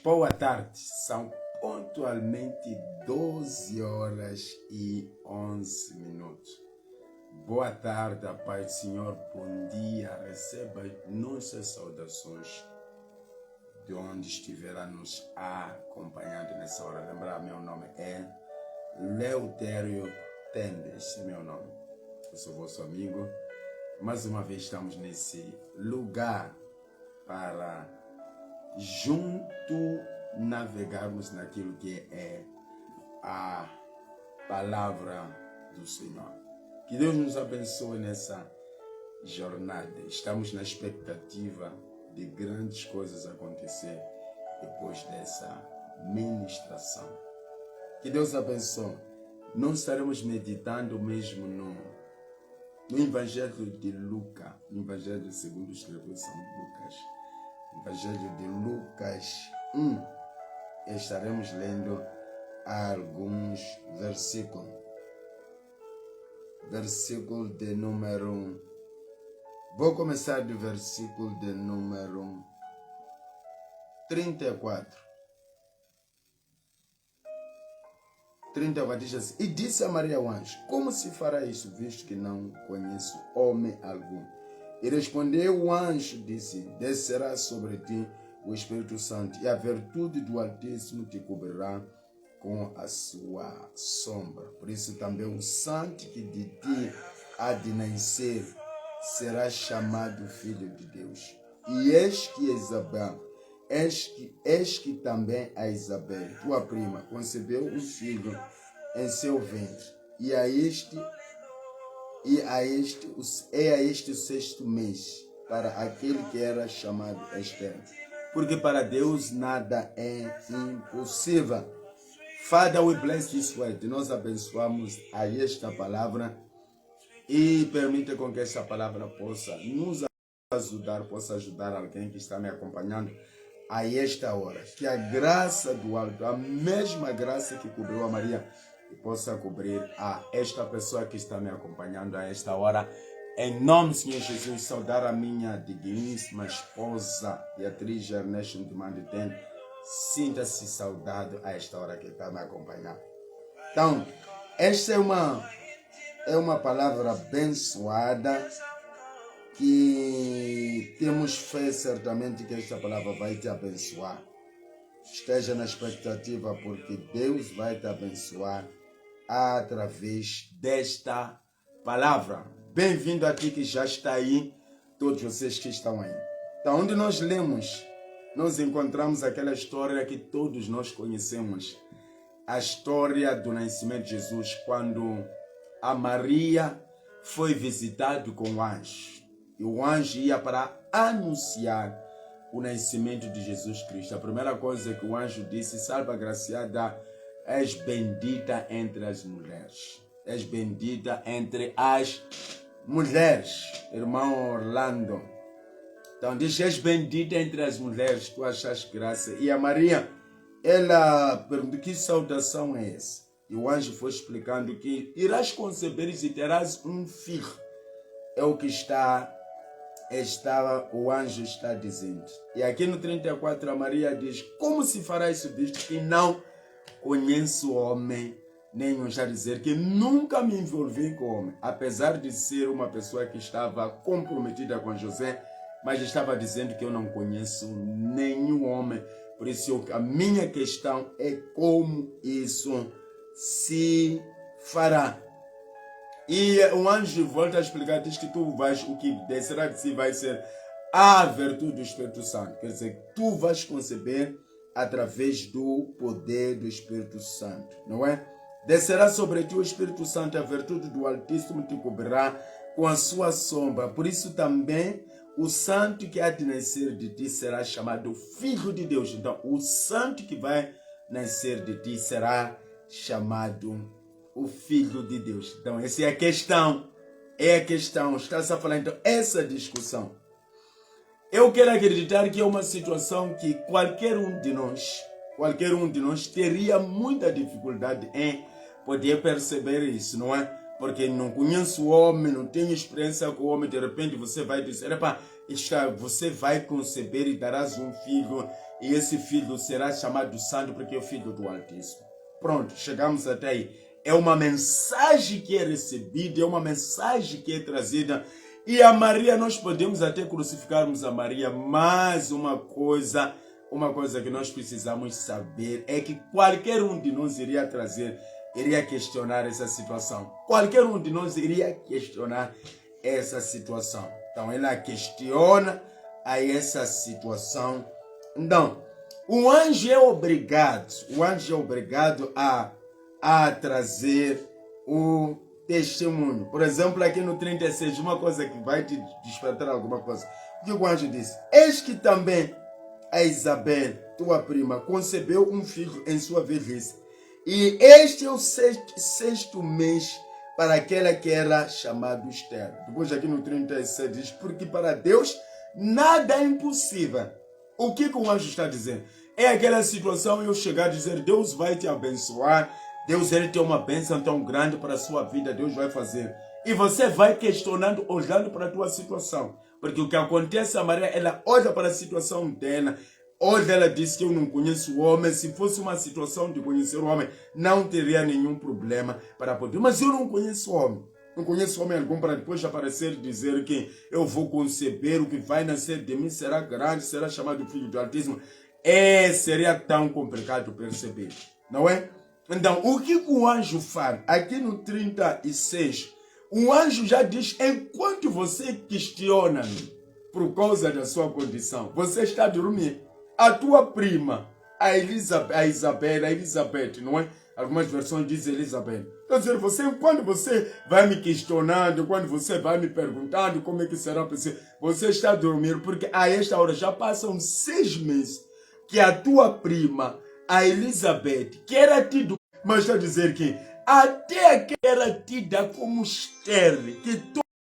boa tarde. São pontualmente 12 horas e 11 minutos. Boa tarde, a paz do Senhor. Bom dia. Receba nossas saudações de onde estiver a nos acompanhando nessa hora. Lembrar, meu nome é Leutério Tendes, esse é meu nome. Eu sou vosso amigo. Mais uma vez estamos nesse lugar para junto navegarmos naquilo que é a palavra do Senhor. Que Deus nos abençoe nessa jornada. Estamos na expectativa de grandes coisas acontecer depois dessa ministração. Que Deus abençoe. Nós estaremos meditando mesmo no Evangelho de Lucas, no Evangelho segundo escreveu São Lucas, Evangelho de Lucas 1. Estaremos lendo alguns versículos. Versículo de número 1. Vou começar do versículo de número 34. 34 diz assim: E disse a Maria o anjo: Como se fará isso, visto que não conheço homem algum? E respondeu o anjo, disse: Descerá sobre ti o Espírito Santo, e a virtude do Altíssimo te cobrirá com a sua sombra. Por isso também o santo que de ti há de nascer será chamado Filho de Deus. E eis que Isabel, eis que também a Isabel, tua prima, concebeu um filho em seu ventre, e a este o 6º mês, para aquele que era chamado estéril. Porque para Deus nada é impossível. Father, we bless this word. Nós abençoamos a esta palavra e permita com que esta palavra possa nos ajudar, possa ajudar alguém que está me acompanhando a esta hora. Que a graça do alto, a mesma graça que cobriu a Maria, possa cobrir a esta pessoa que está me acompanhando a esta hora. Em nome do Senhor Jesus, saudar a minha digníssima esposa, Beatriz Ernesto Dumanditen. Sinta-se saudado a esta hora que está me acompanhando. Então, esta é uma palavra abençoada que temos fé certamente que esta palavra vai te abençoar. Esteja na expectativa, porque Deus vai te abençoar através desta palavra. Bem-vindo aqui que já está aí, todos vocês que estão aí. Então, onde nós lemos, nós encontramos aquela história que todos nós conhecemos. A história do nascimento de Jesus, quando a Maria foi visitada com o anjo. E o anjo ia para anunciar o nascimento de Jesus Cristo. A primeira coisa que o anjo disse: salve agraciada, és bendita entre as mulheres. És bendita entre as mulheres. Irmão Orlando. Então diz: és bendita entre as mulheres, tu achas graça. E a Maria, ela perguntou: que saudação é essa? E o anjo foi explicando que irás conceber e terás um filho. É o que o anjo está dizendo. E aqui no 34 a Maria diz: como se fará isso, visto que não conheço homem nenhum? Já dizer que nunca me envolvi com homem, apesar de ser uma pessoa que estava comprometida com José, mas estava dizendo que eu não conheço nenhum homem. Por isso a minha questão é como isso se fará. E o anjo volta a explicar, diz que o que descerá de si vai ser a virtude do Espírito Santo. Quer dizer, tu vais conceber através do poder do Espírito Santo, não é? Descerá sobre ti o Espírito Santo, a virtude do Altíssimo te cobrirá com a sua sombra. Por isso também o santo que há de nascer de ti será chamado Filho de Deus. Então, o santo que vai nascer de ti será chamado o Filho de Deus. Então, essa é a questão. Está-se a falar, então, essa discussão. Eu quero acreditar que é uma situação que qualquer um de nós teria muita dificuldade em poder perceber isso, não é? porque não conhece o homem, não tem experiência com o homem, de repente você vai dizer, epá, você vai conceber e darás um filho, e esse filho será chamado santo porque é o filho do Altíssimo. Pronto, chegamos até aí. É uma mensagem que é recebida, é uma mensagem que é trazida. E a Maria, nós podemos até crucificarmos a Maria, mas uma coisa que nós precisamos saber é que qualquer um de nós iria questionar essa situação. Qualquer um de nós iria questionar essa situação. Então, ela questiona a essa situação. Então, o anjo é obrigado a trazer o testemunho. Por exemplo, aqui no 36, uma coisa que vai te despertar alguma coisa. O que o anjo disse? Eis que também a Isabel, tua prima, concebeu um filho em sua velhice. E este é o sexto mês para aquela que era chamada estéril. Depois aqui no 36 diz, porque para Deus nada é impossível. O que o anjo está dizendo? É aquela situação eu chegar a dizer, Deus vai te abençoar, Deus ele tem uma bênção tão grande para a sua vida, Deus vai fazer. E você vai questionando, olhando para a tua situação. Porque o que acontece, a Maria, ela olha para a situação dela, olha, ela diz que eu não conheço o homem. Se fosse uma situação de conhecer o homem, não teria nenhum problema para poder. Mas eu não conheço o homem. Não conheço homem algum para depois aparecer e dizer que eu vou conceber, o que vai nascer de mim será grande, será chamado filho do Altíssimo. Seria tão complicado perceber, não é? Então, o que o anjo faz? Aqui no 36, o anjo já diz, enquanto você questiona-me por causa da sua condição, você está a dormir. A tua prima, a Elizabeth, não é? Algumas versões dizem Elizabeth. Quer dizer, quando você vai me questionando, quando você vai me perguntando como é que será você está a dormir, porque a esta hora já passam 6 meses que a tua prima, a Elizabeth, que era tida, mas está a dizer que até que era tida como estéril, que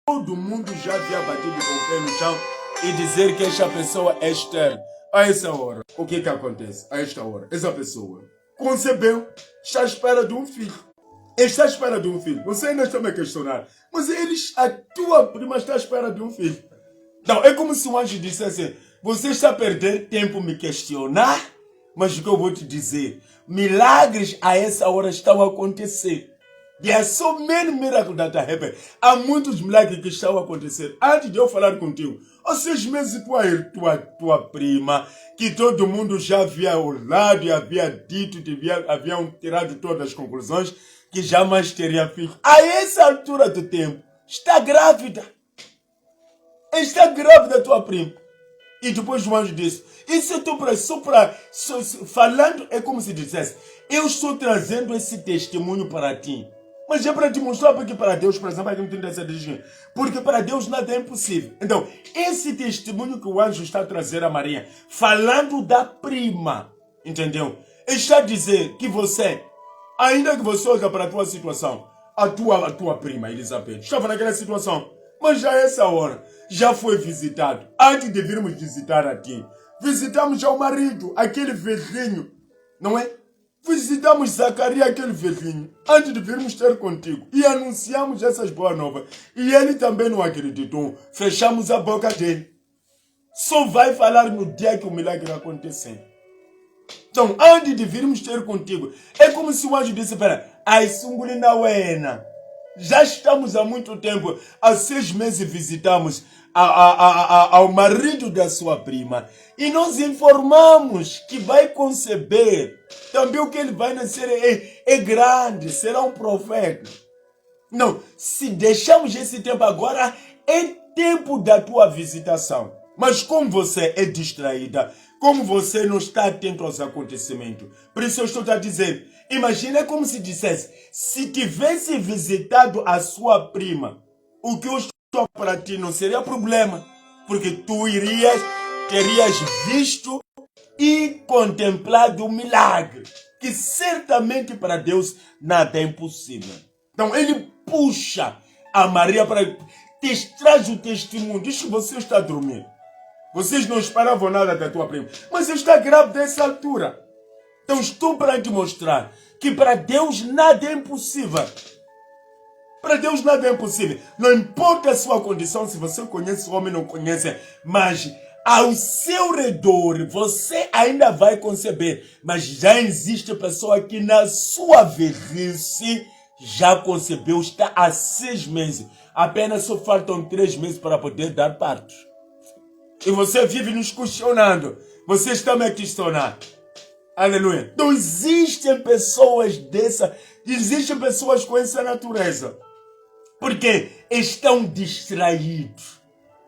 todo mundo já havia batido com o pé no chão e dizer que esta pessoa é estéril. A essa hora, o que acontece? A esta hora, essa pessoa concebeu, está à espera de um filho. Está à espera de um filho. Você ainda está me questionando. Mas a tua prima está à espera de um filho. Então, é como se o anjo dissesse, você está a perder tempo me questionar, mas o que eu vou te dizer, milagres a essa hora estão a acontecer. There are so many miracles that are happening. Há muitos milagres que estão a acontecer. Antes de eu falar contigo, há 6 meses tua prima, que todo mundo já havia olhado e havia dito, haviam tirado todas as conclusões, que jamais teria filho. A essa altura do tempo, está grávida. Está grávida tua prima. E depois o anjo disse, isso eu estou falando, é como se dissesse, eu estou trazendo esse testemunho para ti. Mas é para te mostrar, porque para Deus, por exemplo, aqui no 37 diz, porque para Deus nada é impossível. Então, esse testemunho que o anjo está a trazer a Maria, falando da prima, entendeu? Está a dizer que você, ainda que você olhe para a tua situação, a tua prima, Elizabeth, estava naquela situação, mas já essa hora, já foi visitado. Antes de virmos visitar a ti, visitamos já o marido, aquele velhinho, não é? Visitamos Zacarias, aquele velhinho, antes de virmos ter contigo. E anunciamos essas boas novas. E ele também não acreditou. Fechamos a boca dele. Só vai falar no dia que o milagre acontecer. Então, antes de virmos ter contigo, é como se o anjo disse, pera, já estamos há muito tempo, há 6 meses visitamos ao marido da sua prima. E nós informamos que vai conceber. Também o que ele vai nascer é grande, será um profeta. Não, se deixamos esse tempo agora, é tempo da tua visitação. Mas como você é distraída, como você não está atento aos acontecimentos, por isso eu estou a dizer, imagina como se dissesse, se tivesse visitado a sua prima, o que eu estou para ti não seria problema, porque tu terias visto e contemplado o milagre, que certamente para Deus nada é impossível. Então ele puxa a Maria para traz o testemunho, diz que você está a dormir. Vocês não esperavam nada da tua prima, mas está grávida nessa altura. Então estou para te mostrar que para Deus nada é impossível. Para Deus nada é impossível. Não importa a sua condição, se você conhece o homem ou não conhece, mas ao seu redor você ainda vai conceber. Mas já existe pessoa que na sua velhice já concebeu, está há 6 meses. Apenas só faltam 3 meses para poder dar partos. E você vive nos questionando. Você está me questionando. Aleluia. Então existem pessoas existem pessoas com essa natureza. Porque estão distraídos.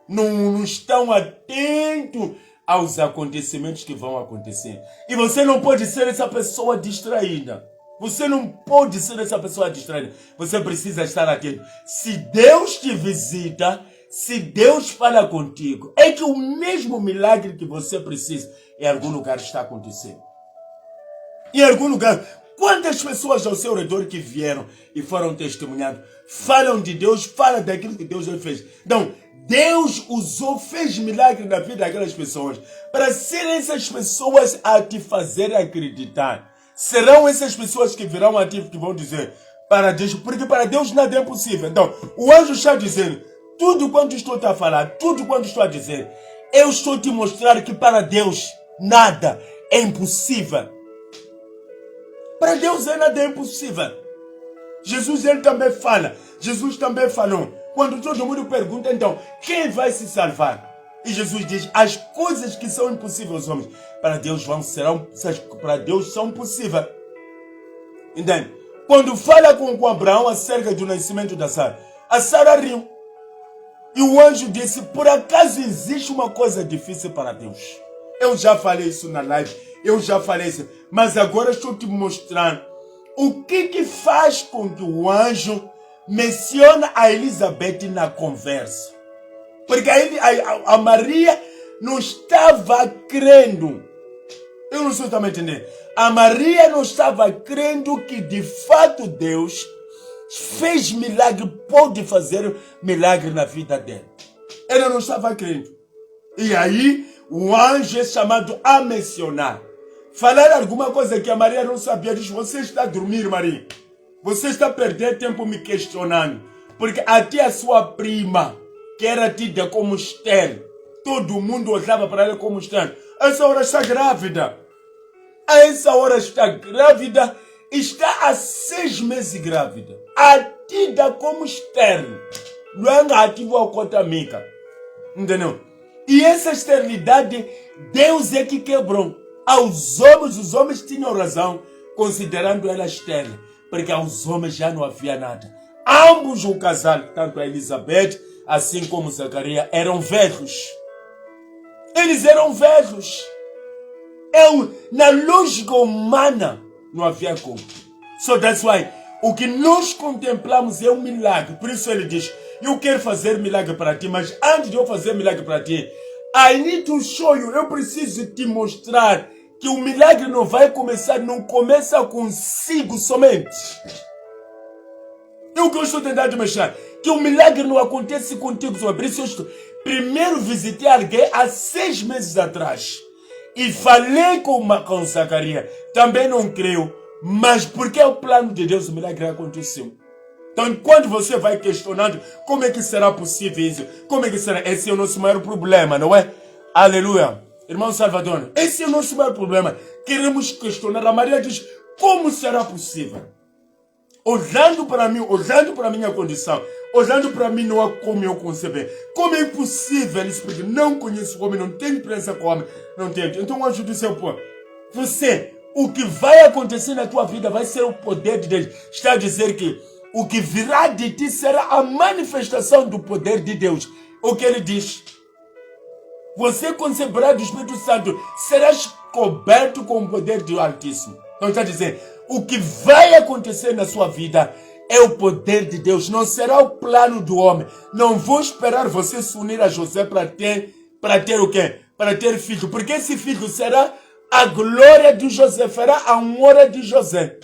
Não estão atentos aos acontecimentos que vão acontecer. E você não pode ser essa pessoa distraída. Você não pode ser essa pessoa distraída. Você precisa estar atento. Se Deus te visita, se Deus fala contigo, é que o mesmo milagre que você precisa, em algum lugar está acontecendo. Em algum lugar. Quantas pessoas ao seu redor que vieram e foram testemunhando, falam de Deus, falam daquilo que Deus já fez. Então, Deus fez milagre na vida daquelas pessoas, para serem essas pessoas a te fazer acreditar. Serão essas pessoas que virão a ti que vão dizer, para Deus, porque para Deus nada é impossível. Então, o anjo está dizendo, tudo quanto estou a falar, tudo quanto estou a dizer, eu estou a te mostrar que para Deus nada é impossível. Para Deus nada é impossível. Jesus ele também fala. Jesus também falou. Quando todo mundo pergunta, então, quem vai se salvar? E Jesus diz, as coisas que são impossíveis aos homens, para Deus são possíveis. Entende? Quando fala com Abraão acerca do nascimento da Sara, a Sara riu. E o anjo disse, por acaso existe uma coisa difícil para Deus? Eu já falei isso na live. Eu já falei isso. Mas agora estou te mostrando o que faz com que o anjo menciona a Elizabeth na conversa. Porque a Maria não estava crendo. Eu não sei se você está me entendendo. A Maria não estava crendo que de fato Deus fez milagre, pode fazer milagre na vida dela. Ela não estava crendo. E aí o anjo é chamado a mencionar. Falar alguma coisa que a Maria não sabia. Diz, você está a dormir, Maria. Você está a perder tempo me questionando. Porque até a sua prima, que era tida como estéril, todo mundo olhava para ela como estéril. A essa hora está grávida. A essa hora está grávida. Está há 6 meses grávida. A tida como estéril. Não é ativo ao cotamica. Entendeu? E essa esterilidade, Deus é que quebrou. Aos homens, os homens tinham razão, considerando ela estéril, porque aos homens já não havia nada. Ambos o casal, tanto a Elizabeth, assim como Zacarias, eram velhos. Eles eram velhos. Na lógica humana, não havia como. So that's why, o que nós contemplamos é um milagre. Por isso ele diz, eu quero fazer milagre para ti, mas antes de eu fazer milagre para ti, I need to show you, eu preciso te mostrar que o milagre não vai começar, não começa consigo somente. É o que eu estou tentando mostrar. Que o milagre não acontece contigo somente. Por isso eu primeiro visitei alguém há 6 meses atrás. E falei com Zacarias. Também não creio. Mas porque é o plano de Deus, o milagre aconteceu. Então, quando você vai questionando, como é que será possível isso? Como é que será? Esse é o nosso maior problema, não é? Aleluia. Irmão Salvador, esse é o nosso maior problema. Queremos questionar. A Maria diz, como será possível? Olhando para mim, olhando para a minha condição, olhando para mim, não há como eu conceber. Como é possível? Eles porque não conheço o homem, não tenho experiência com o homem, não tenho. Então o anjo disse, pô, você, o que vai acontecer na tua vida vai ser o poder de Deus. Está a dizer que o que virá de ti será a manifestação do poder de Deus. O que ele diz? Você conceberá do Espírito Santo, serás coberto com o poder do Altíssimo. Então está a dizer, o que vai acontecer na sua vida é o poder de Deus. Não será o plano do homem. Não vou esperar você se unir a José para ter o quê? Para ter filho. Porque esse filho será a glória de José, será a honra de José.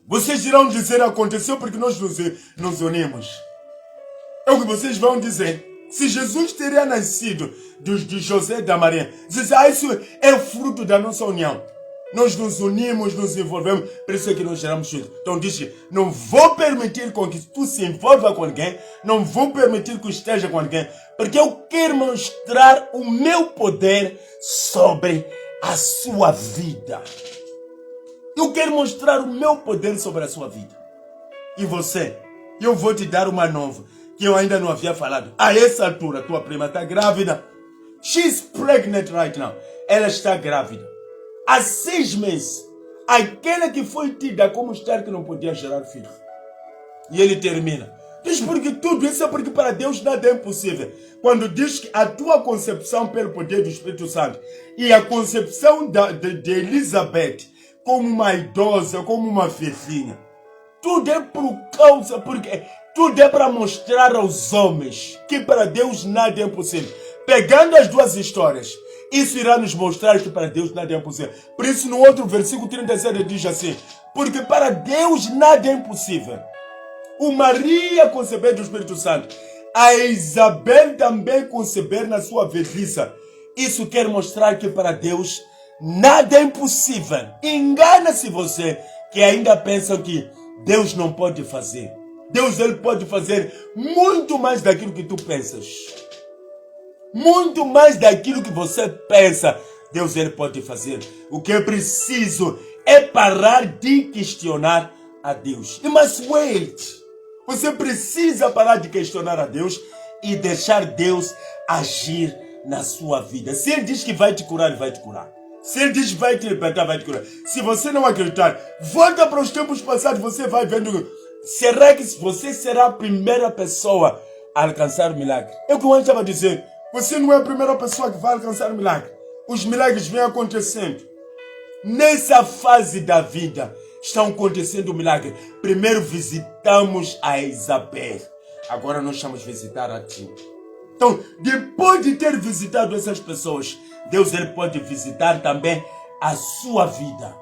Vocês irão dizer, aconteceu porque nós nos unimos. É o que vocês vão dizer. Se Jesus teria nascido de José e da Maria, diz, isso é fruto da nossa união. Nós nos unimos, nos envolvemos, por isso é que nós geramos filhos. Então diz que não vou permitir com que tu se envolva com alguém, não vou permitir que esteja com alguém, porque eu quero mostrar o meu poder sobre a sua vida. Eu quero mostrar o meu poder sobre a sua vida. E você, eu vou te dar uma nova, que eu ainda não havia falado. A essa altura, tua prima está grávida. She's pregnant right now. Ela está grávida. Há 6 meses. Aquela que foi tida como estar que não podia gerar filho. E ele termina. Diz porque tudo isso é porque para Deus nada é impossível. Quando diz que a tua concepção pelo poder do Espírito Santo e a concepção de Elizabeth como uma idosa, como uma vizinha, tudo é por causa, porque tudo é para mostrar aos homens que para Deus nada é impossível. Pegando as duas histórias, isso irá nos mostrar que para Deus nada é impossível. Por isso no outro versículo 37 diz assim, porque para Deus nada é impossível. O Maria conceber do Espírito Santo, a Isabel também conceber na sua velhice. Isso quer mostrar que para Deus nada é impossível. Engana-se você que ainda pensa que Deus não pode fazer. Deus ele pode fazer muito mais daquilo que tu pensas. Muito mais daquilo que você pensa. Deus ele pode fazer. O que é preciso é parar de questionar a Deus. You must wait. Você precisa parar de questionar a Deus e deixar Deus agir na sua vida. Se Ele diz que vai te curar, Ele vai te curar. Se Ele diz que vai te libertar, vai te curar. Se você não acreditar, volta para os tempos passados, você vai vendo. Será que você será a primeira pessoa a alcançar o milagre? É o que o anjo estava dizendo. Você não é a primeira pessoa que vai alcançar o milagre. Os milagres vêm acontecendo. Nessa fase da vida, estão acontecendo o milagre. Primeiro visitamos a Isabel. Agora nós estamos visitar a ti. Então, depois de ter visitado essas pessoas, Deus ele pode visitar também a sua vida.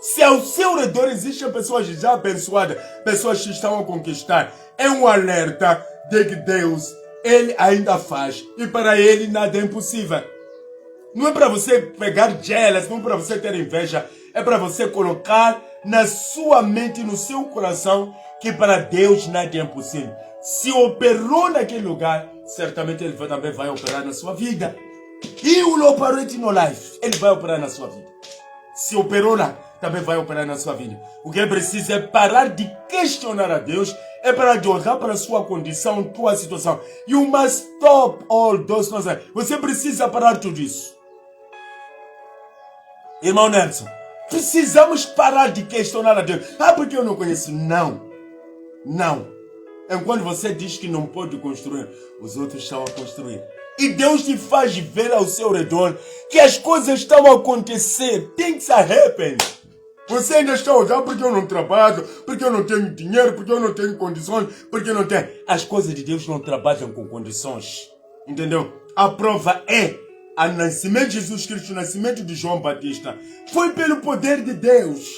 Se ao seu redor existem pessoas já abençoadas, pessoas que estão a conquistar, é um alerta de que Deus, ele ainda faz. E para ele nada é impossível. Não é para você pegar jealous, não é para você ter inveja. É para você colocar na sua mente e no seu coração que para Deus nada é impossível. Se operou naquele lugar, certamente Ele também vai operar na sua vida. He will operate in your life. Ele vai operar na sua vida. Se operou lá, também vai operar na sua vida. O que é preciso é parar de questionar a Deus, é parar de olhar para a sua condição, tua situação. You must stop all those nonsense. Você precisa parar tudo isso. Irmão Nelson, precisamos parar de questionar a Deus. Ah, porque eu não conheço? Não. Não. Enquanto você diz que não pode construir, os outros estão a construir. E Deus te faz ver ao seu redor que as coisas estão a acontecer. Things are happening. Você ainda está a olhar porque eu não trabalho, porque eu não tenho dinheiro, porque eu não tenho condições, porque eu não tenho... As coisas de Deus não trabalham com condições. Entendeu? A prova é o nascimento de Jesus Cristo, o nascimento de João Batista. Foi pelo poder de Deus.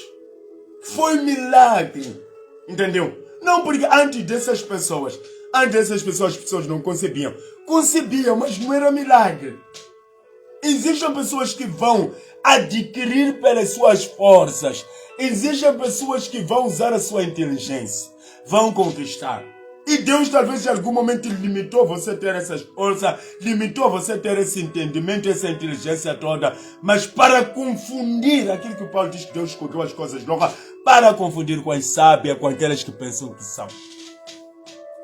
Foi milagre. Entendeu? Não porque antes dessas pessoas as pessoas não concebiam. Concebiam, mas não era milagre. Existem pessoas que vão adquirir pelas suas forças. Existem pessoas que vão usar a sua inteligência. Vão conquistar. E Deus talvez em algum momento limitou você ter essa força, limitou você ter esse entendimento, essa inteligência toda, mas para confundir aquilo que Paulo diz que Deus escolheu as coisas loucas, para confundir com as sábias, com aquelas que pensam que são.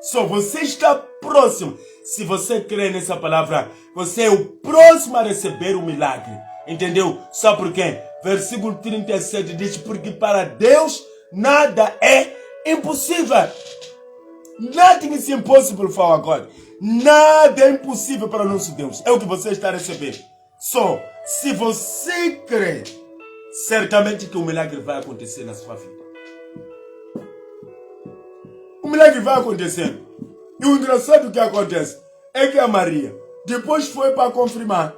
Só você está próximo. Se você crê nessa palavra, você é o próximo a receber o milagre. Entendeu? Só porque versículo 37 diz, porque para Deus nada é impossível. Nothing is impossible for our God. Nada é impossível para o nosso Deus. É o que você está recebendo. Só, se você crê, certamente que o milagre vai acontecer na sua vida. O milagre vai acontecer. E o engraçado que acontece é que a Maria depois foi para confirmar.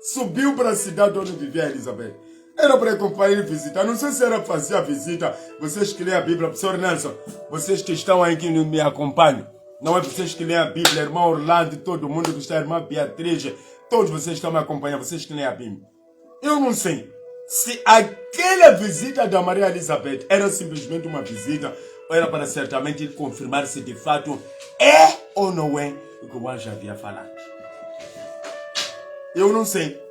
Subiu para a cidade onde vivia Elizabeth. Era para acompanhar e visitar. Não sei se era para fazer a visita. Vocês que leem a Bíblia, professor Nelson, vocês que estão aí que me acompanham. Não é vocês que leem a Bíblia, irmão Orlando, todo mundo que está, irmã Beatriz, todos vocês estão me acompanhando, vocês que leem a Bíblia. Eu não sei. Se aquela visita da Maria Elizabeth era simplesmente uma visita, ou era para certamente confirmar se de fato é ou não é o que o anjo havia falado. Eu não sei.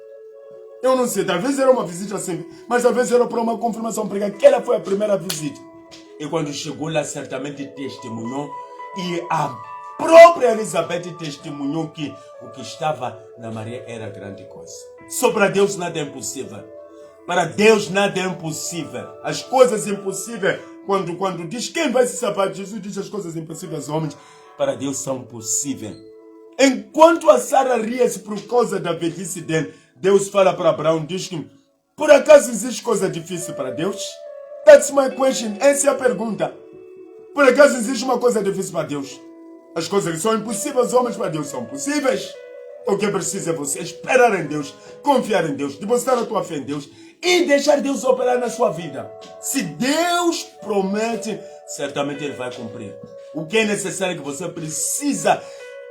Talvez era uma visita simples, mas talvez era para uma confirmação, porque aquela foi a primeira visita. E quando chegou lá, certamente testemunhou, e a própria Elizabeth testemunhou que o que estava na Maria era grande coisa. Só para Deus nada é impossível. Para Deus nada é impossível. As coisas impossíveis, quando diz quem vai se salvar, Jesus diz as coisas impossíveis aos homens, para Deus são possíveis. Enquanto a Sara ria-se por causa da velhice dele, Deus fala para Abraão, diz que por acaso existe coisa difícil para Deus? That's my question. Essa é a pergunta. Por acaso existe uma coisa difícil para Deus? As coisas que são impossíveis aos homens para Deus são possíveis. O que precisa é você esperar em Deus, confiar em Deus, depositar a tua fé em Deus e deixar Deus operar na sua vida. Se Deus promete, certamente Ele vai cumprir. O que é necessário é que você precisa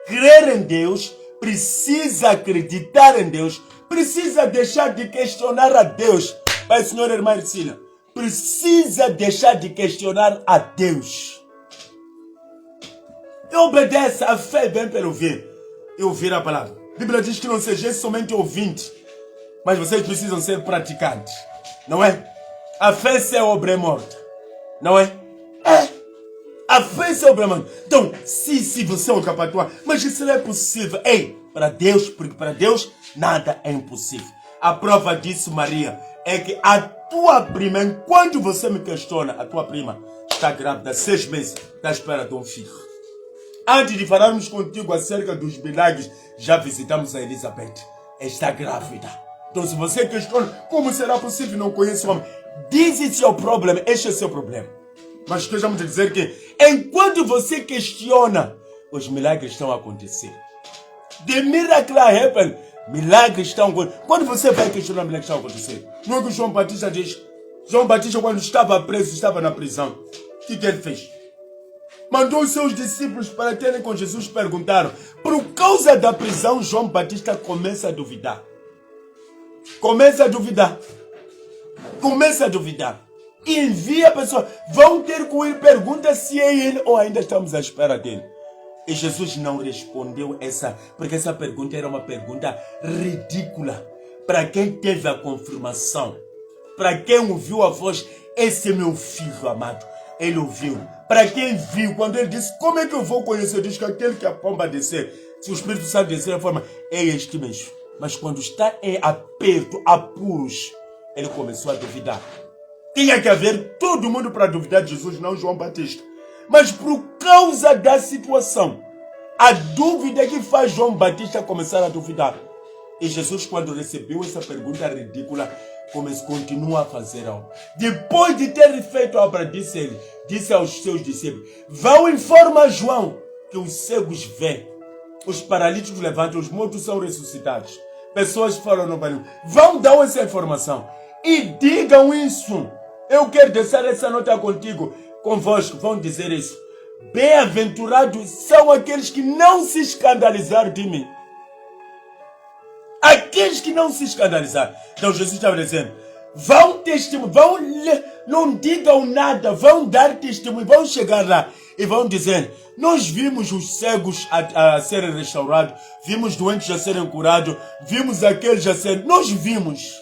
crer em Deus, precisa acreditar em Deus, precisa deixar de questionar a Deus. Pai, Senhor, irmã Ercília, precisa deixar de questionar a Deus. E obedeça, a fé vem pelo ouvir. E ouvir a palavra. A Bíblia diz que não seja somente ouvinte, mas vocês precisam ser praticantes. Não é? A fé sem obra é morta. Não é? A fé sem obra é morta. Então, se você é um capatua, mas isso não é possível. Ei, para Deus, porque para Deus nada é impossível. A prova disso, Maria, é que a tua prima, enquanto você me questiona, a tua prima está grávida, 6 meses, está à espera de um filho. Antes de falarmos contigo acerca dos milagres, já visitamos a Elizabeth. Está grávida. Então, se você questiona como será possível, não conhece o homem, this is your problem. Este é o seu problema. Mas queremos dizer que enquanto você questiona, os milagres estão a acontecer. The miracle happen. Milagres estão acontecendo. Quando você vai questionar, milagres estão a acontecer. Não é que João Batista diz. João Batista, quando estava preso, estava na prisão. O que ele fez? Mandou os seus discípulos para terem com Jesus, perguntaram. Por causa da prisão, João Batista começa a duvidar. Começa a duvidar. E envia pessoas. Vão ter com ele, pergunta se é ele ou ainda estamos à espera dele. E Jesus não respondeu porque essa pergunta era uma pergunta ridícula. Para quem teve a confirmação, para quem ouviu a voz, esse é meu filho amado. Ele ouviu. Para quem viu, quando ele disse, como é que eu vou conhecer? Diz que aquele que a pomba descer, se o Espírito Santo descer, a forma, é este mesmo. Mas quando está em aperto, apuros, ele começou a duvidar. Tinha que haver todo mundo para duvidar de Jesus, não João Batista. Mas por causa da situação, a dúvida que faz João Batista começar a duvidar. E Jesus, quando recebeu essa pergunta ridícula, continua a fazer algo. Depois de ter feito a obra, disse aos seus discípulos, vão e informar João que os cegos vêm, os paralíticos levantam, os mortos são ressuscitados. Pessoas falam no banho, vão dar essa informação e digam isso. Eu quero deixar essa nota convosco, vão dizer isso. Bem-aventurados são aqueles que não se escandalizaram de mim. Aqueles que não se escandalizaram. Então Jesus estava dizendo, vão testemunhar, não digam nada, vão dar testemunho, vão chegar lá e vão dizer, nós vimos os cegos a serem restaurados, vimos doentes a serem curados, vimos aqueles a serem, nós vimos.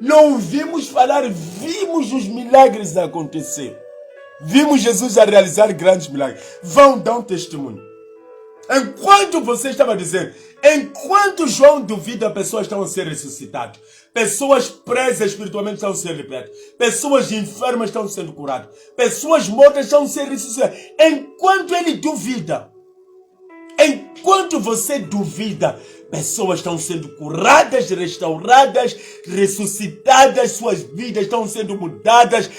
Não vimos falar, vimos os milagres acontecer. Vimos Jesus a realizar grandes milagres. Vão dar um testemunho. Enquanto você estava dizendo, enquanto João duvida, pessoas estão a ser ressuscitadas. Pessoas presas espiritualmente estão a ser libertas. Pessoas enfermas estão sendo curadas. Pessoas mortas estão a ser ressuscitadas. Enquanto ele duvida, enquanto você duvida, pessoas estão sendo curadas, restauradas, ressuscitadas, suas vidas estão sendo mudadas.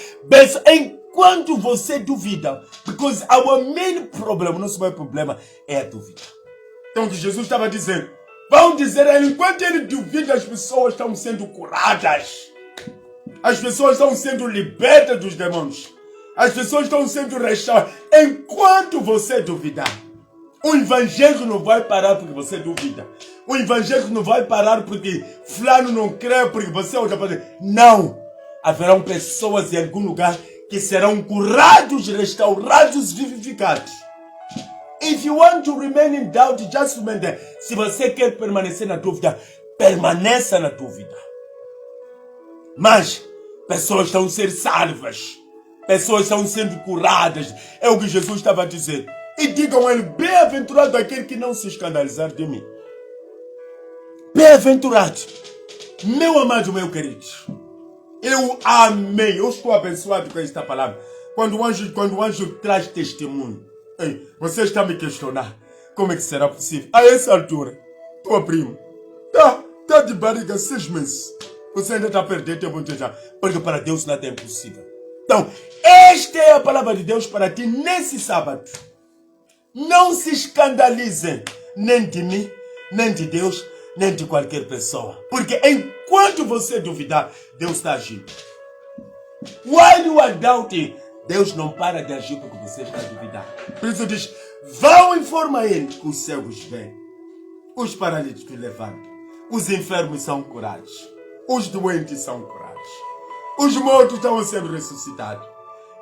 Enquanto você duvida, because our main problem, nosso maior problema é a dúvida. Então o que Jesus estava dizendo, vão dizer a ele, enquanto ele duvida, as pessoas estão sendo curadas. As pessoas estão sendo libertas dos demônios. As pessoas estão sendo restauradas. Enquanto você duvidar, O evangelho não vai parar porque você duvida. O evangelho não vai parar porque fulano não crê, porque você olha para ele. Não. Haverão pessoas em algum lugar que serão curados, restaurados, vivificados. If you want to remain in doubt, just remember. Se você quer permanecer na dúvida, permaneça na dúvida. Mas pessoas estão a ser salvas. Pessoas estão sendo curadas. É o que Jesus estava a dizer. E digam a ele, bem-aventurado aquele que não se escandalizar de mim. Bem-aventurado. Meu amado, meu querido. Eu amei. Eu estou abençoado com esta palavra. Quando o anjo traz testemunho. Ei, você está me questionar. Como é que será possível? A essa altura, tua prima tá de barriga 6 meses. Você ainda está a perder tempo de já. Porque para Deus nada é impossível. Então, esta é a palavra de Deus para ti nesse sábado. Não se escandalizem nem de mim, nem de Deus, nem de qualquer pessoa. Porque enquanto você duvidar, Deus está agindo. While you are doubting, Deus não para de agir porque você está duvidando. Por isso diz, vão informar ele que os cegos vêm, os paralíticos levantam, os enfermos são curados, os doentes são curados, os mortos estão sendo ressuscitados.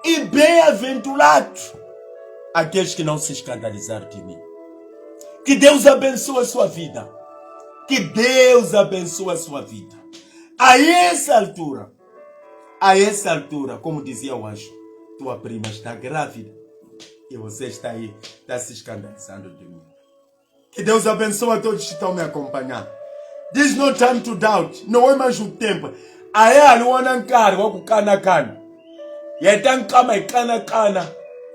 E bem-aventurados aqueles que não se escandalizaram de mim. Que Deus abençoe a sua vida. Que Deus abençoe a sua vida. A essa altura, como dizia o anjo, tua prima está grávida e você está aí, está se escandalizando de mim. Que Deus abençoe a todos que estão me acompanhando. This is no time to doubt. Não é mais um tempo. Aí a lua não quer, o cana. E é tão cama e cana.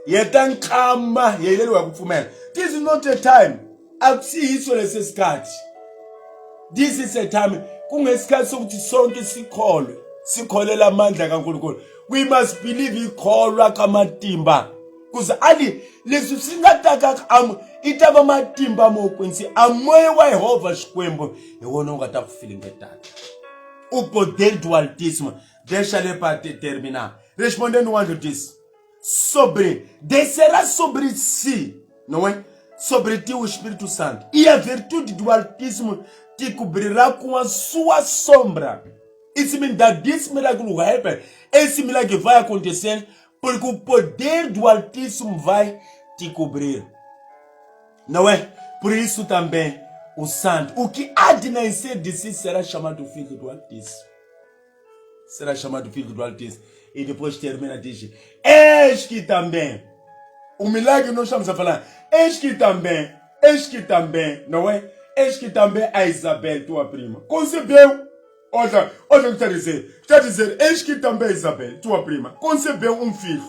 E é tão cama e ele vai fumar. This is not a time. Assim isso nesse caso. This is a time. Com esse caso de som que se colhe la mandla kaNkulunkulu. We must believe ikholwa kamatimba. Kuze ali leswi swi nga taka itava matimba mo kwinsi amoya wa Yehova Xikwembu hi wona u nga ta ku filingetana. O poder do Altíssimo. Deixa ele para terminar. Respondendo o anjo disse. Descerá sobre si, não é? Sobre ti o Espírito Santo. E a virtude do Altíssimo te cobrirá com a sua sombra. Isso me dá desse milagre vai happen. Esse milagre vai acontecer porque o poder do Altíssimo vai te cobrir. Não é? Por isso também o santo, o que há de nascer de si será chamado filho do Altíssimo. Será chamado filho do Altíssimo. E depois termina e diz, eis que também, o milagre nós estamos a falar, eis que também, não é? Eis que também a Isabel, tua prima, concebeu, olha o que está a dizer, eis que também Isabel, tua prima, concebeu um filho.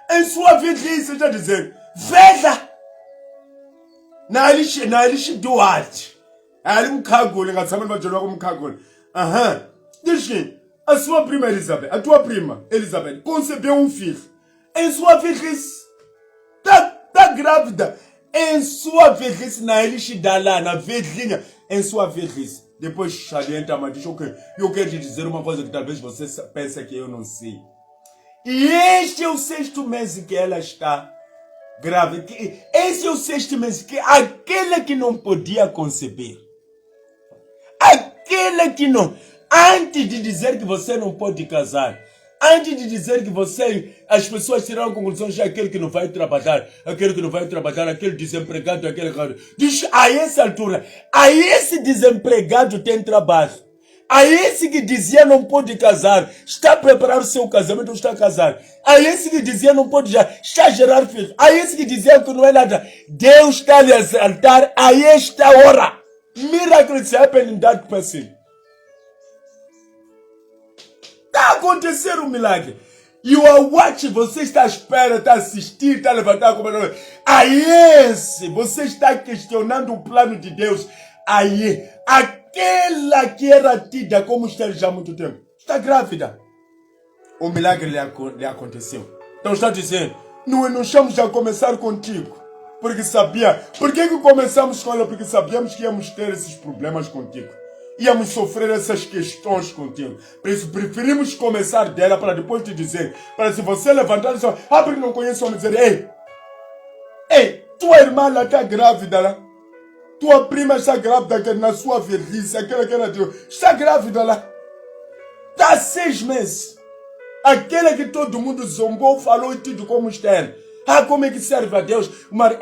Em sua velhice, está a dizer, veja, na elixe Duarte, ali mkhagule, ngatsama nibajolwa kumkhagule, diz que a sua prima Elizabeth, a tua prima Elizabeth, concebeu um filho. Em sua velhice, tá grávida. Em sua velhice, na elixe dala, na velhinha, em sua velhice. Depois salienta, mas diz, ok, eu quero te dizer uma coisa que talvez você pense que eu não sei. E este é o 6º mês que ela está grávida. Esse é o 6º mês que aquele que não podia conceber. Aquele que não... Antes de dizer que você não pode casar, antes de dizer que as pessoas tiraram conclusões de aquele que não vai trabalhar, aquele desempregado, diz a essa altura, a esse desempregado tem trabalho, a esse que dizia não pode casar, está a preparar o seu casamento, está a casar, a esse que dizia não pode já, está a gerar filhos, a esse que dizia que não é nada, Deus está a lhe exaltar a esta hora. Miracles happen in that person. Está a acontecer um milagre. You are watching, você está à espera, está a assistir, está a levantar como a esse, você está questionando o plano de Deus. Aí, aquela que era tida como estéril já há muito tempo, está grávida. O milagre lhe aconteceu. Então está dizendo, não estamos a começar contigo. Porque sabia. Por que começamos com ela? Porque sabíamos que íamos ter esses problemas contigo. Íamos sofrer essas questões contigo. Por isso, preferimos começar dela para depois te dizer. Para se você levantar e dizer, porque não conheço, vamos dizer, ei, Tua irmã lá está grávida lá. Tua prima está grávida que na sua velhice, aquela que ela deu, está grávida lá. Está há 6 meses. Aquela que todo mundo zombou, falou e tudo como está. Como é que serve a Deus? Mas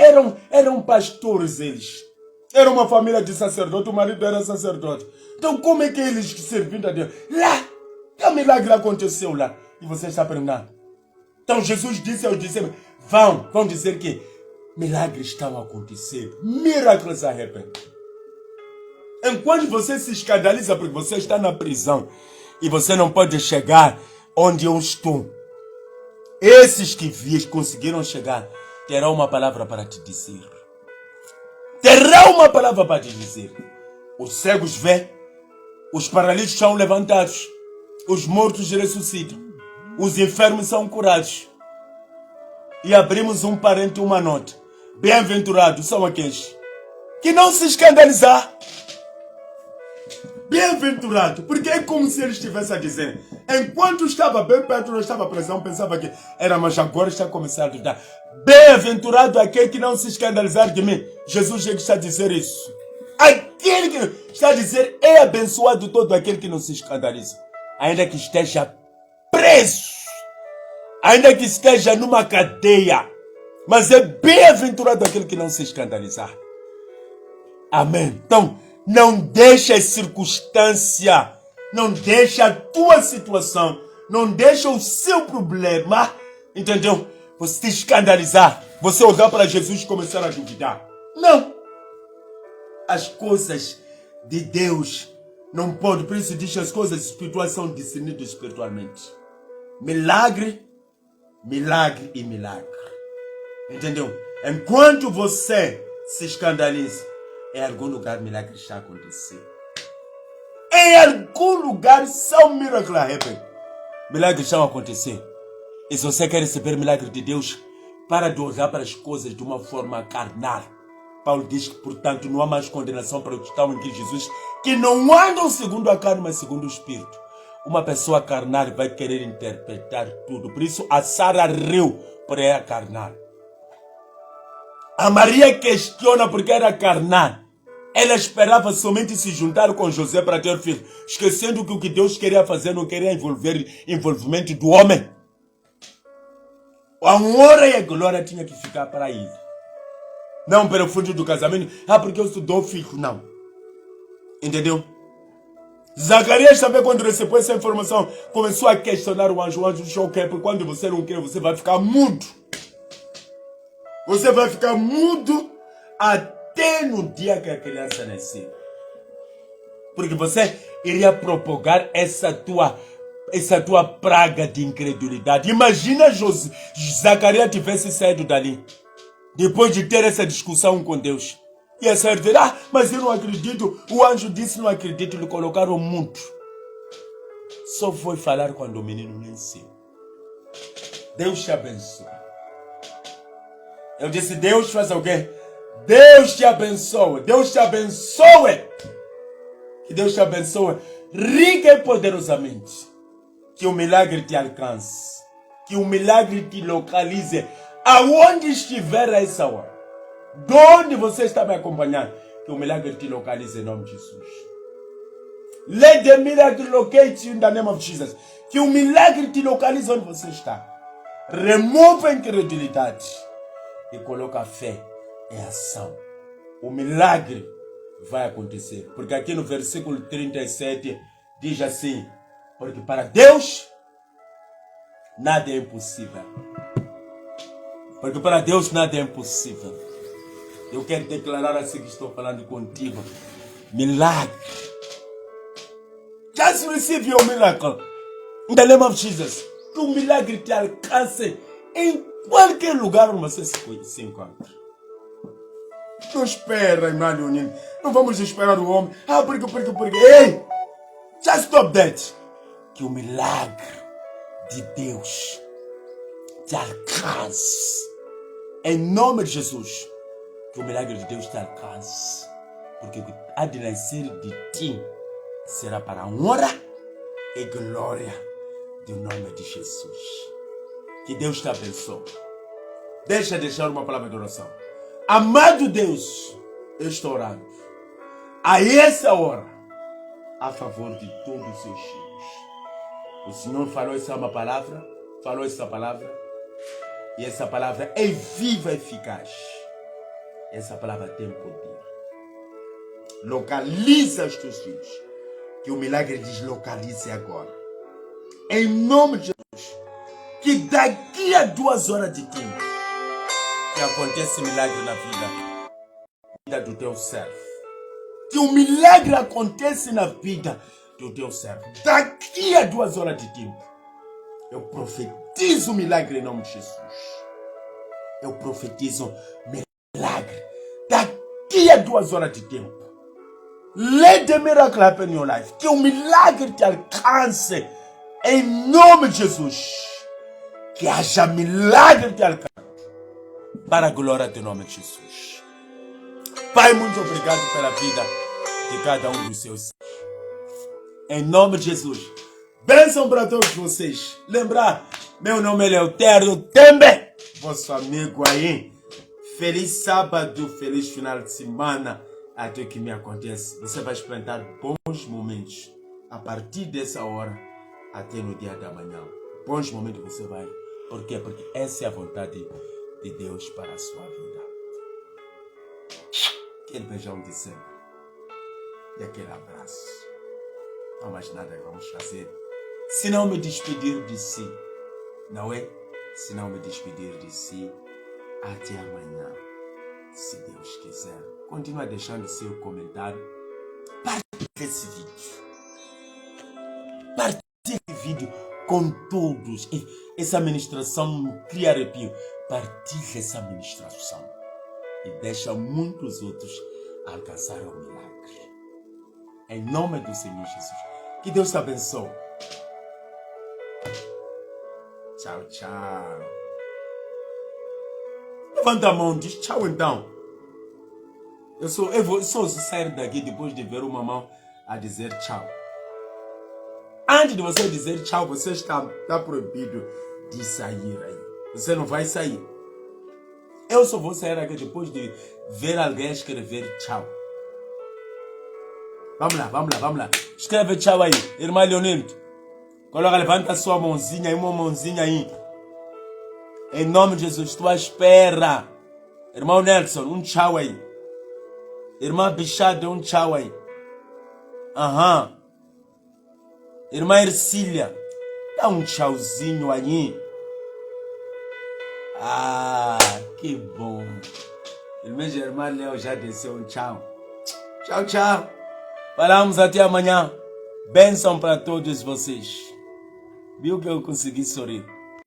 eram pastores eles. Era uma família de sacerdote, o marido era sacerdote. Então como é que eles servindo a Deus? Lá, que milagre aconteceu lá. E você está perguntando. Então Jesus disse aos discípulos, vão dizer que milagres estão a acontecer. Miracles are happening. Enquanto você se escandaliza porque você está na prisão e você não pode chegar onde eu estou, esses que conseguiram chegar terão uma palavra para te dizer. Terá uma palavra para te dizer. Os cegos vêem, os paralíticos são levantados, os mortos ressuscitam, os enfermos são curados. E abrimos um parente, uma nota. Bem-aventurados são aqueles que não se escandalizar. Bem-aventurado, porque é como se ele estivesse a dizer, enquanto estava bem perto, não estava presente, pensava que era, mas agora está a começar a dar. Bem-aventurado aquele que não se escandalizar de mim. Jesus é que está a dizer isso. Aquele que está a dizer, é abençoado todo aquele que não se escandaliza. Ainda que esteja preso, ainda que esteja numa cadeia, mas é bem-aventurado aquele que não se escandalizar. Amém. Então, não deixa a circunstância, não deixa a tua situação, não deixa o seu problema, entendeu? Você se escandalizar, você olhar para Jesus e começar a duvidar. Não. As coisas de Deus não podem, por isso diz que as coisas espirituais são discernidas espiritualmente. Milagre, milagre e milagre. Entendeu? Enquanto você se escandaliza, em algum lugar milagre está acontecendo. Em algum lugar são miracles happening. Milagres estão acontecendo. E se você quer receber milagre de Deus, para de olhar para as coisas de uma forma carnal. Paulo diz que, portanto, não há mais condenação para os que estão em Cristo Jesus, que não andam segundo a carne, mas segundo o Espírito. Uma pessoa carnal vai querer interpretar tudo. Por isso, a Sara riu, porque era carnal. A Maria questiona porque era carnal. Ela esperava somente se juntar com José para ter filho, esquecendo que o que Deus queria fazer não queria envolvimento do homem. A honra e a glória tinha que ficar para ele. Não pelo fundo do casamento. Porque eu dou filho. Não. Entendeu? Zacarias também, quando recebeu essa informação, começou a questionar o anjo. O anjo disse, ok, porque quando você não quer, você vai ficar mudo. Você vai ficar mudo até no dia que a criança nascer. Porque você iria propagar essa tua praga de incredulidade. Imagina Zacarias tivesse saído dali, depois de ter essa discussão com Deus. Ia sair de lá, mas eu não acredito. O anjo disse, não acredito, lhe colocaram mudo. Só foi falar quando o menino nasceu. Deus te abençoe. Eu disse, Deus faz o quê? Deus te abençoe. Deus te abençoe. Que Deus te abençoe rica e poderosamente. Que o milagre te alcance. Que o milagre te localize. Aonde estiver a essa hora. De onde você está me acompanhando. Que o milagre te localize em nome de Jesus. Let the miracle locate you in the name of Jesus. Que o milagre te localize onde você está. Remova a incredulidade. E coloca a fé em ação. O milagre vai acontecer. Porque aqui no versículo 37 diz assim: porque para Deus nada é impossível. Porque para Deus nada é impossível. Eu quero declarar assim que estou falando contigo. Milagre. Just receive your miracle. In the name of Jesus. Que o milagre te alcance em qualquer lugar onde você se encontra. Não espera, irmã Leonino. Não vamos esperar o homem. Porque. Ei! Just stop that. Que o milagre de Deus te alcance. Em nome de Jesus. Que o milagre de Deus te alcance. Porque o que há de nascer de ti será para a honra e glória do nome de Jesus. Que Deus te abençoe. Deixa uma palavra de oração. Amado Deus, eu estou orando a essa hora a favor de todos os seus filhos. O Senhor falou essa palavra, e essa palavra é viva e eficaz. Essa palavra tem poder. Localiza os teus filhos, que o milagre deslocalize agora. Em nome de Jesus, que daqui a 2 horas de tempo, que aconteça milagre na vida do teu servo. Que o milagre aconteça na vida do teu servo. Daqui a 2 horas de tempo, eu profetizo o milagre em nome de Jesus. Eu profetizo milagre. Daqui a 2 horas de tempo. Let the miracle happen in your life. Que o milagre te alcance em nome de Jesus. Que haja milagre te alcance. Para a glória do nome de Jesus. Pai, muito obrigado pela vida de cada um dos seus. Em nome de Jesus. Bênção para todos vocês. Lembrar, meu nome é Eleutério Tembe, vosso amigo aí. Feliz sábado, feliz final de semana. Até que me acontece. Você vai experimentar bons momentos a partir dessa hora até no dia da manhã. Bons momentos você vai. Por quê? Porque essa é a vontade de Deus para a sua vida. Aquele beijão de sempre. E aquele abraço. Não há mais nada que vamos fazer. Se não me despedir de si. Não é? Se não me despedir de si. Até amanhã. Se Deus quiser. Continua deixando seu comentário. Partilhe esse vídeo. Partilhe esse vídeo com todos. Essa ministração me cria arrepio. Partilhe essa ministração. E deixa muitos outros alcançar o milagre. Em nome do Senhor Jesus. Que Deus te abençoe. Tchau, tchau. Levanta a mão, diz tchau então. Eu só sair daqui depois de ver uma mão a dizer tchau. Antes de você dizer tchau, você está proibido de sair aí. Você não vai sair. Eu só vou sair aqui depois de ver alguém escrever tchau. Vamos lá. Escreve tchau aí, irmã Leonildo. Coloca, levanta a sua mãozinha aí, uma mãozinha aí. Em nome de Jesus, tua espera. Irmão Nelson, um tchau aí. Irmã Bichada, um tchau aí. Irmã Ercília, dá um tchauzinho aí. Que bom. Irmã Léo já desceu um tchau. Tchau. Falamos até amanhã. Bênção para todos vocês. Viu que eu consegui sorrir?